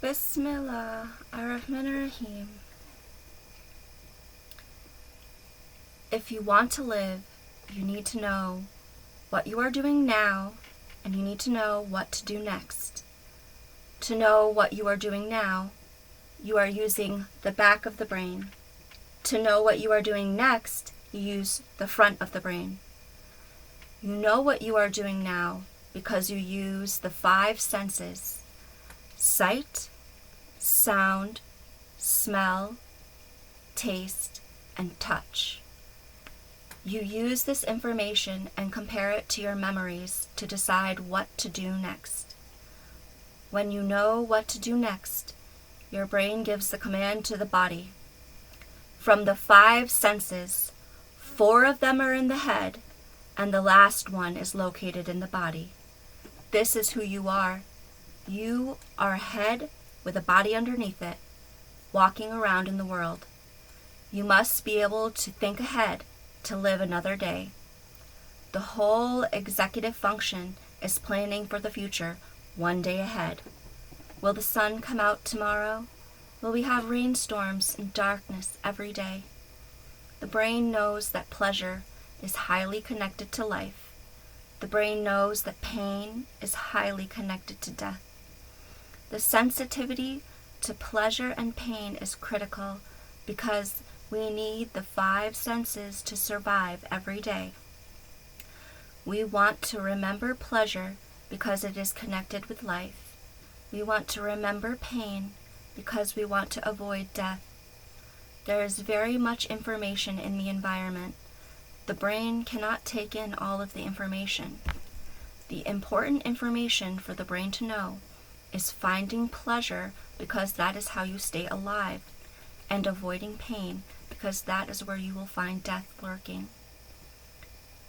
Bismillah ar-Rahman ar-Rahim. If you want to live, you need to know what you are doing now, and you need to know what to do next. To know what you are doing now, you are using the back of the brain. To know what you are doing next, you use the front of the brain. You know what you are doing now because you use the 5 senses: sight, sound, smell, taste, and touch. You use this information and compare it to your memories to decide what to do next. When you know what to do next, your brain gives the command to the body. From the 5 senses, 4 of them are in the head, and the last one is located in the body. This is who you are. You are a head with a body underneath it, walking around in the world. You must be able to think ahead to live another day. The whole executive function is planning for the future, one day ahead. Will the sun come out tomorrow? Will we have rainstorms and darkness every day? The brain knows that pleasure is highly connected to life. The brain knows that pain is highly connected to death. The sensitivity to pleasure and pain is critical because we need the 5 senses to survive every day. We want to remember pleasure because it is connected with life. We want to remember pain because we want to avoid death. There is very much information in the environment. The brain cannot take in all of the information. The important information for the brain to know is finding pleasure because that is how you stay alive, and avoiding pain because that is where you will find death lurking.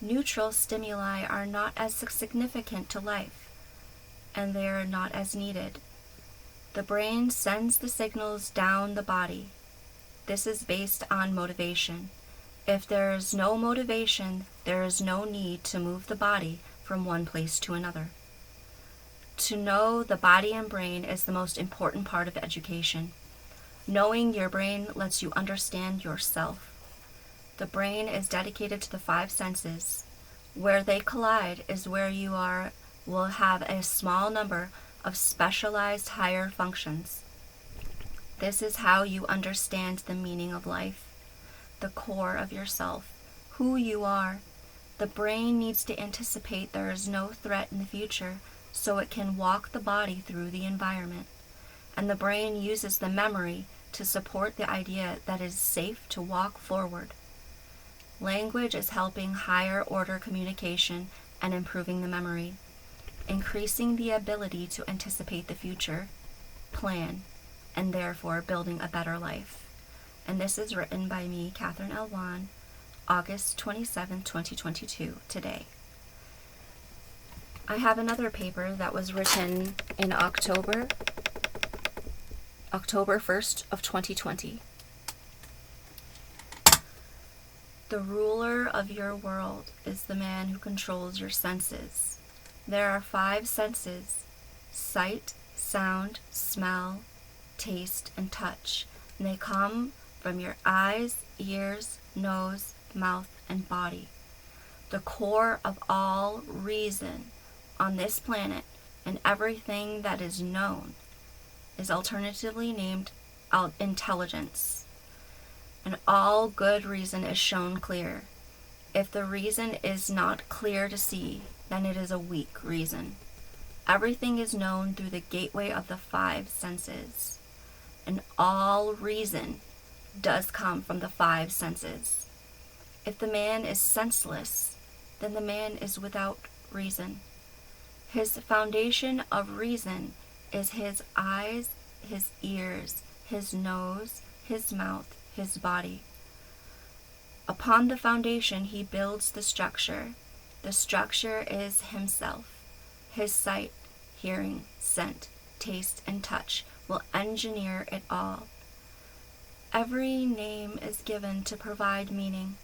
Neutral stimuli are not as significant to life, and they are not as needed. The brain sends the signals down the body. This is based on motivation. If there is no motivation, there is no need to move the body from one place to another. To know the body and brain is the most important part of education. Knowing your brain lets you understand yourself. The brain is dedicated to the 5 senses. Where they collide is where you will have a small number of specialized higher functions. This is how you understand the meaning of life, the core of yourself, who you are. The brain needs to anticipate there is no threat in the future so it can walk the body through the environment. And the brain uses the memory to support the idea that it is safe to walk forward. Language is helping higher order communication and improving the memory, increasing the ability to anticipate the future, plan, and therefore building a better life. And this is written by me, Catherine Elwan, August 27, 2022, today. I have another paper that was written in October 1st of 2020. The ruler of your world is the man who controls your senses. There are 5 senses: sight, sound, smell, taste, and touch. And they come from your eyes, ears, nose, mouth, and body. The core of all reason on this planet and everything that is known is alternatively named intelligence. And all good reason is shown clear. If the reason is not clear to see, then it is a weak reason. Everything is known through the gateway of the 5 senses. And all reason does come from the 5 senses. If the man is senseless, then the man is without reason. His foundation of reason is his eyes, his ears, his nose, his mouth, his body. Upon the foundation, he builds the structure. The structure is himself. His sight, hearing, scent, taste, and touch will engineer it all. Every name is given to provide meaning.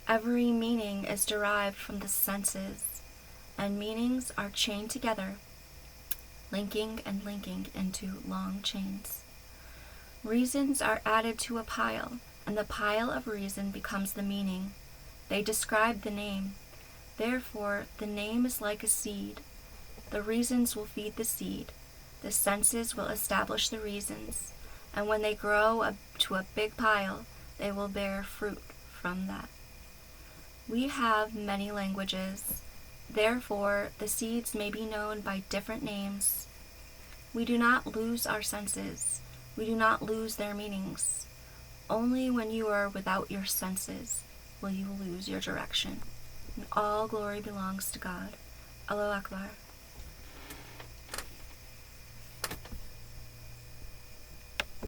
Every meaning is derived from the senses, and meanings are chained together linking and linking into long chains. Reasons are added to a pile, and the pile of reason becomes the meaning. They describe the name. Therefore, the name is like a seed. The reasons will feed the seed. The senses will establish the reasons, and when they grow up to a big pile, they will bear fruit from that. We have many languages. Therefore, the seeds may be known by different names. We do not lose our senses. We do not lose their meanings. Only when you are without your senses will you lose your direction. And all glory belongs to God. Allahu Akbar.